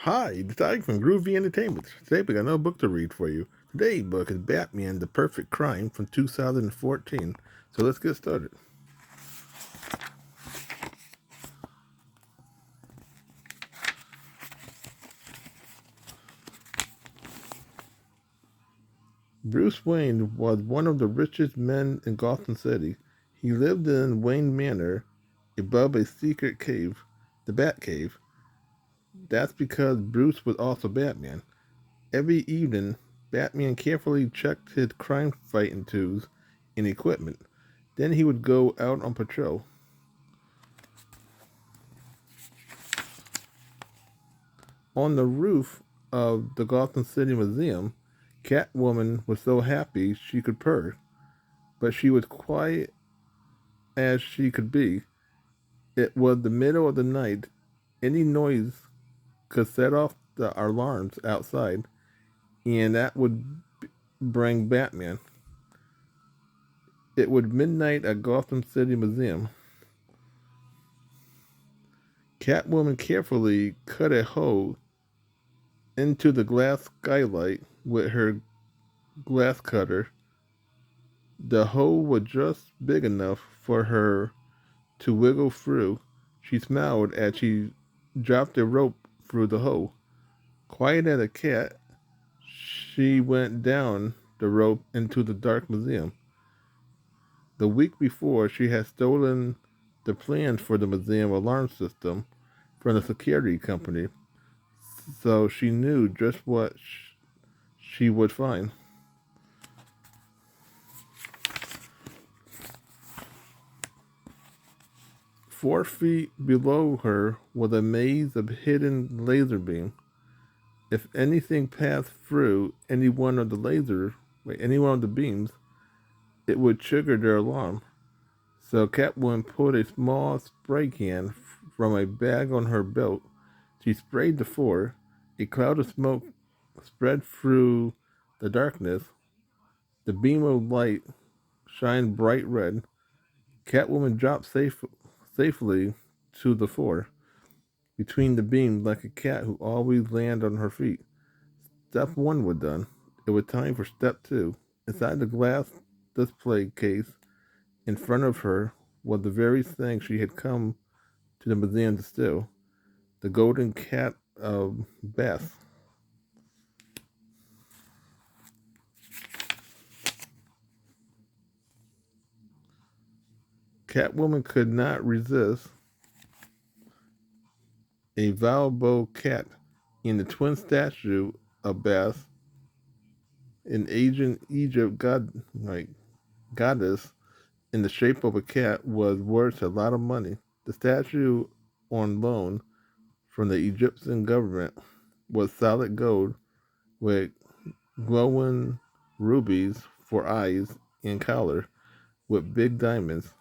Hi, it's Ike from Groovy Entertainment. Today we got another book to read for you. Today's book is Batman, the Perfect Crime from 2014. So let's get started. Bruce Wayne was one of the richest men in Gotham City. He lived in Wayne Manor above a secret cave, the Bat Cave. That's because Bruce was also Batman. Every evening, Batman carefully checked his crime fighting tools and equipment. Then he would go out on patrol. On the roof of the Gotham City Museum, Catwoman was so happy she could purr, but she was quiet as she could be. It was the middle of the night. Any noise could set off the alarms outside, and that would bring Batman. It was midnight at Gotham City Museum. Catwoman carefully cut a hole into the glass skylight with her glass cutter. The hole was just big enough for her to wiggle through. She smiled as she dropped a rope through the hole. Quiet as a cat, she went down the rope into the dark museum. The week before, she had stolen the plans for the museum alarm system from the security company, so she knew just what she would find. 4 feet below her was a maze of hidden laser beams. If anything passed through any one of the beams, it would trigger their alarm. So Catwoman pulled a small spray can from a bag on her belt. She sprayed the floor. A cloud of smoke spread through the darkness. The beam of light shined bright red. Catwoman dropped safely to the floor between the beams like a cat who always landed on her feet. Step one was done. It was time for step two. Inside the glass display case in front of her was the very thing she had come to the museum to steal, the golden cat of Beth. Catwoman could not resist a valuable cat in the twin statue of Beth, an ancient Egypt goddess in the shape of a cat, was worth a lot of money. The statue, on loan from the Egyptian government, was solid gold with glowing rubies for eyes and collar with big diamonds.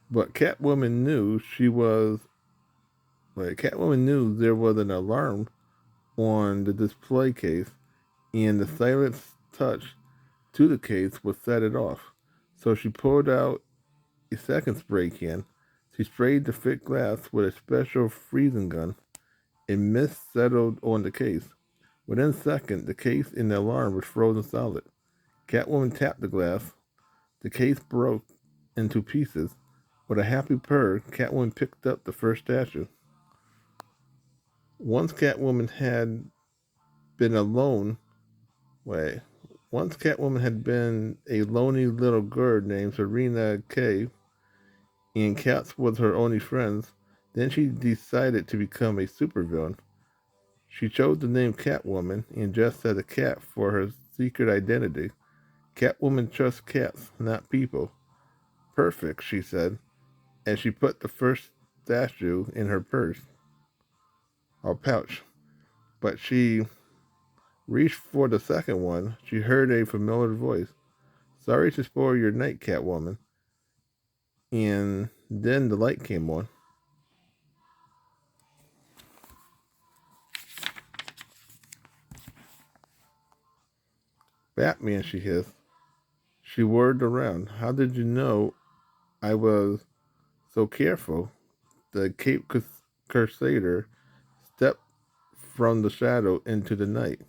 But Catwoman knew there was an alarm on the display case, and the silent touch to the case would set it off. So she pulled out a second spray can. She sprayed the thick glass with a special freezing gun. A mist settled on the case. Within seconds, the case and the alarm was frozen solid. Catwoman tapped the glass. The case broke into pieces. With a happy purr, Catwoman picked up the first statue. Once Catwoman had been alone, wait, Once Catwoman had been a lonely little girl named Serena K, and cats was her only friends. Then she decided to become a supervillain. She chose the name Catwoman and dressed as a cat for her secret identity. Catwoman trusts cats, not people. Perfect, she said, as she put the first statue in her purse or pouch. But she reached for the second one. She heard a familiar voice. Sorry to spoil your night, Catwoman. And then the light came on. Batman, she hissed. She whirled around. How did you know I was so careful? The Cape Crusader stepped from the shadow into the night.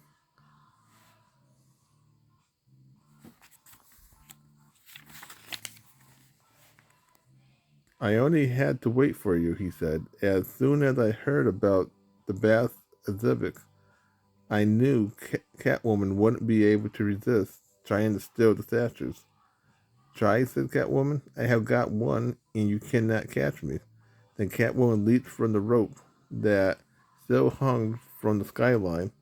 I only had to wait for you, he said. As soon as I heard about the bath exhibits, I knew Catwoman wouldn't be able to resist trying to steal the statues. Try, said Catwoman. I have got one, and you cannot catch me. Then Catwoman leaped from the rope that still hung from the skyline.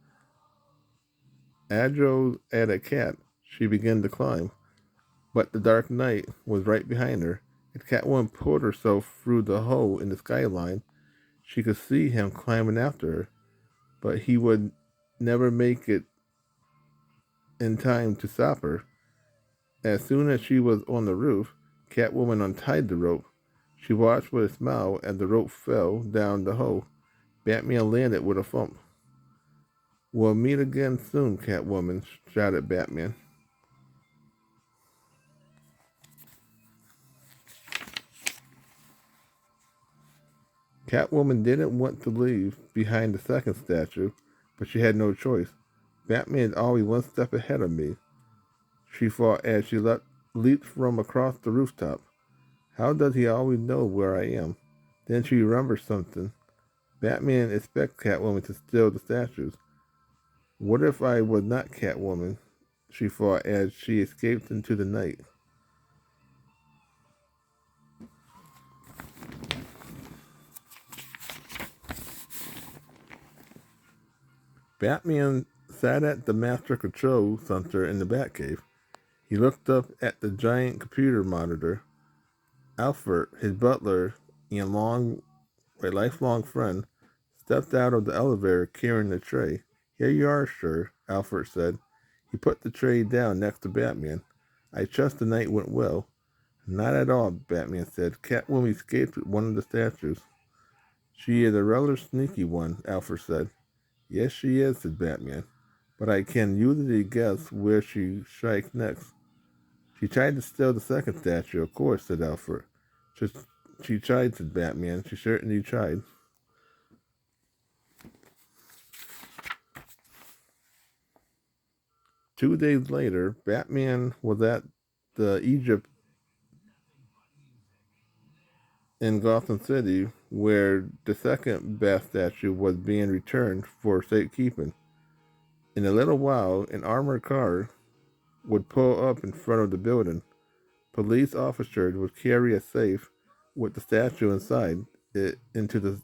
Agile as a cat, she began to climb, but the Dark Knight was right behind her. As Catwoman pulled herself through the hole in the skyline, she could see him climbing after her, but he would never make it in time to stop her. As soon as she was on the roof, Catwoman untied the rope. She watched with a smile as the rope fell down the hole. Batman landed with a thump. We'll meet again soon, Catwoman, shouted Batman. Catwoman didn't want to leave behind the second statue, but she had no choice. Batman is always one step ahead of me, she thought as she leaped from across the rooftop. How does he always know where I am? Then she remembered something. Batman expects Catwoman to steal the statues. What if I was not Catwoman? She thought as she escaped into the night. Batman sat at the Master Control Center in the Batcave. He looked up at the giant computer monitor. Alfred, his butler and lifelong friend, stepped out of the elevator carrying a tray. Here you are, sir, Alfred said. He put the tray down next to Batman. I trust the night went well. Not at all, Batman said. Catwoman escaped with one of the statues. She is a rather sneaky one, Alfred said. Yes, she is, said Batman. But I can usually guess where she strikes next. She tried to steal the second statue, of course, said Alfred. Just, she tried, said Batman. She certainly tried. 2 days later, Batman was at the Egypt in Gotham City where the second Bat statue was being returned for safekeeping. In a little while, an armored car would pull up in front of the building. Police officers would carry a safe with the statue inside it into the.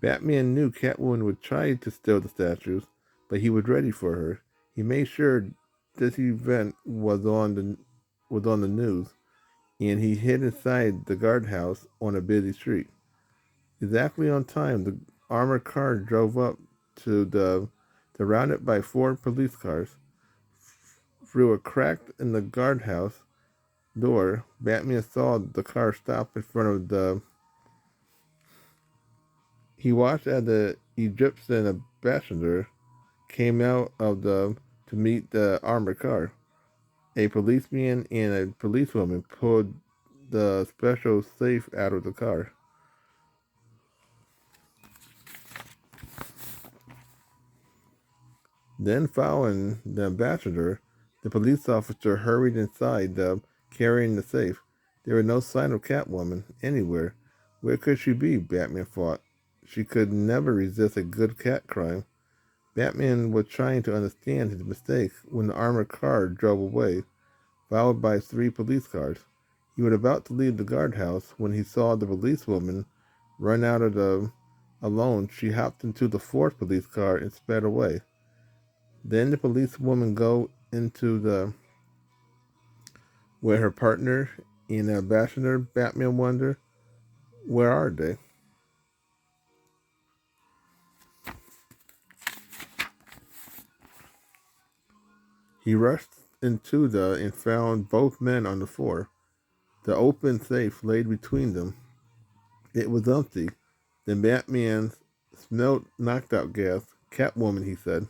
Batman knew Catwoman would try to steal the statues, but he was ready for her. He made sure this event was on the news, and he hid inside the guardhouse on a busy street. Exactly on time, the armored car drove up to surrounded by four police cars. Through a crack in the guardhouse door, Batman saw the car stop in front of the. He watched as the Egyptian ambassador came out of the to meet the armored car. A policeman and a policewoman pulled the special safe out of the car. Then, following the ambassador, the police officer hurried inside, carrying the safe. There was no sign of Catwoman anywhere. Where could she be? Batman thought. She could never resist a good cat crime. Batman was trying to understand his mistake when the armored car drove away, followed by three police cars. He was about to leave the guardhouse when he saw the policewoman run out of the alone. She hopped into the fourth police car and sped away. Then the policewoman go into the where her partner and the ambassador. Batman wondered, where are they? He rushed into the and found both men on the floor. The open safe laid between them. It was empty. Then Batman Smelled knocked out gas. Catwoman, he said.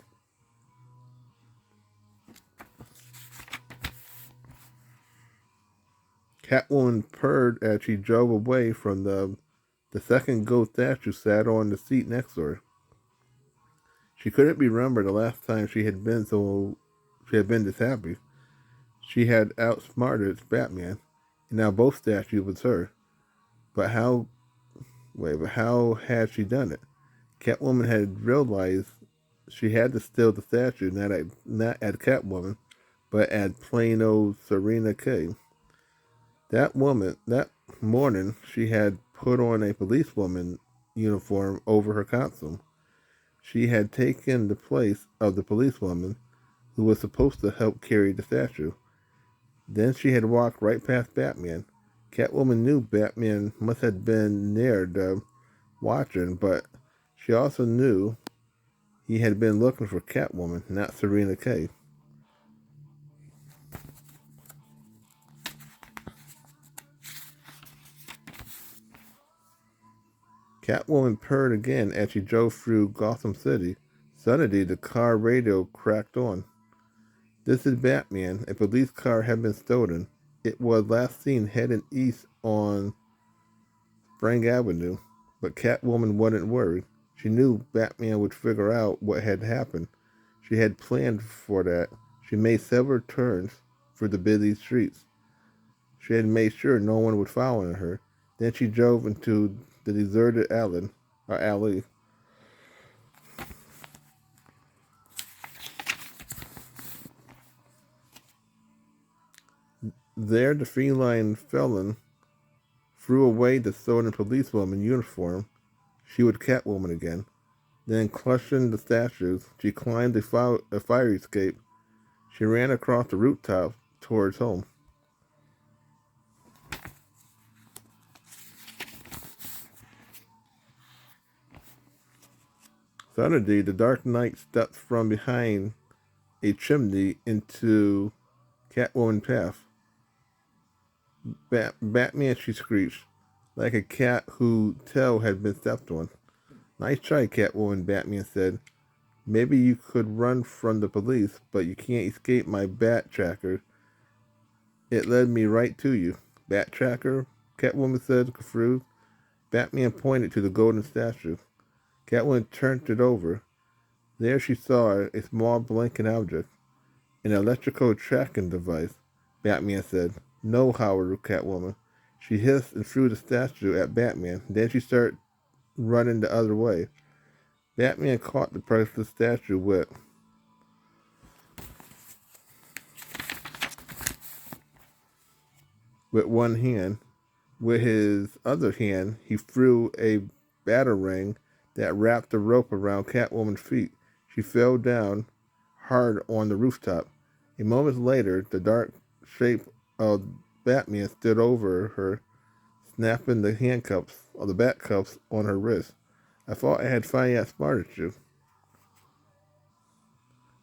Catwoman purred as she drove away from the second ghost statue sat on the seat next to her. She couldn't remember the last time she had been this happy. She had outsmarted Batman, and now both statues was her. But how had she done it? Catwoman had realized she had to steal the statue, not at Catwoman, but at plain old Serena K. That morning, she had put on a policewoman uniform over her costume. She had taken the place of the policewoman who was supposed to help carry the statue. Then she had walked right past Batman. Catwoman knew Batman must have been near the watching, but she also knew he had been looking for Catwoman, not Serena K. Catwoman purred again as she drove through Gotham City. Suddenly, the car radio cracked on. This is Batman. A police car had been stolen. It was last seen heading east on Spring Avenue, but Catwoman wasn't worried. She knew Batman would figure out what had happened. She had planned for that. She made several turns through the busy streets. She had made sure no one would follow her. Then she drove into the deserted alley. There, the feline felon threw away the stolen policewoman uniform. She was Catwoman again. Then, clutching the statues, she climbed a fire escape. She ran across the rooftop towards home. Suddenly, the Dark Knight stepped from behind a chimney into Catwoman's path. Batman, she screeched, like a cat whose tail had been stepped on. Nice try, Catwoman, Batman said. Maybe you could run from the police, but you can't escape my bat tracker. It led me right to you. Bat tracker? Catwoman said, confused. Batman pointed to the golden statue. Catwoman turned it over. There she saw a small blinking object. An electrical tracking device, Batman said. No, Howard, Catwoman. She hissed and threw the statue at Batman. Then she started running the other way. Batman caught the priceless statue with one hand. With his other hand, he threw a batarang that wrapped the rope around Catwoman's feet. She fell down hard on the rooftop. A moment later, the dark shape of Batman stood over her, snapping the handcuffs or the bat cuffs on her wrist. I thought I had finally outsmarted you.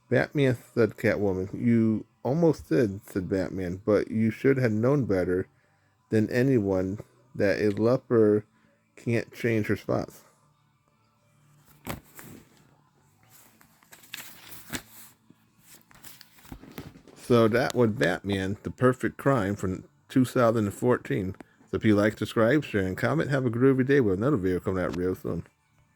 Batman, said Catwoman. You almost did, said Batman, but you should have known better than anyone that a leper can't change her spots. So that was Batman, The Perfect Crime from 2014. So if you like, subscribe, share, and comment, have a groovy day with another video coming out real soon.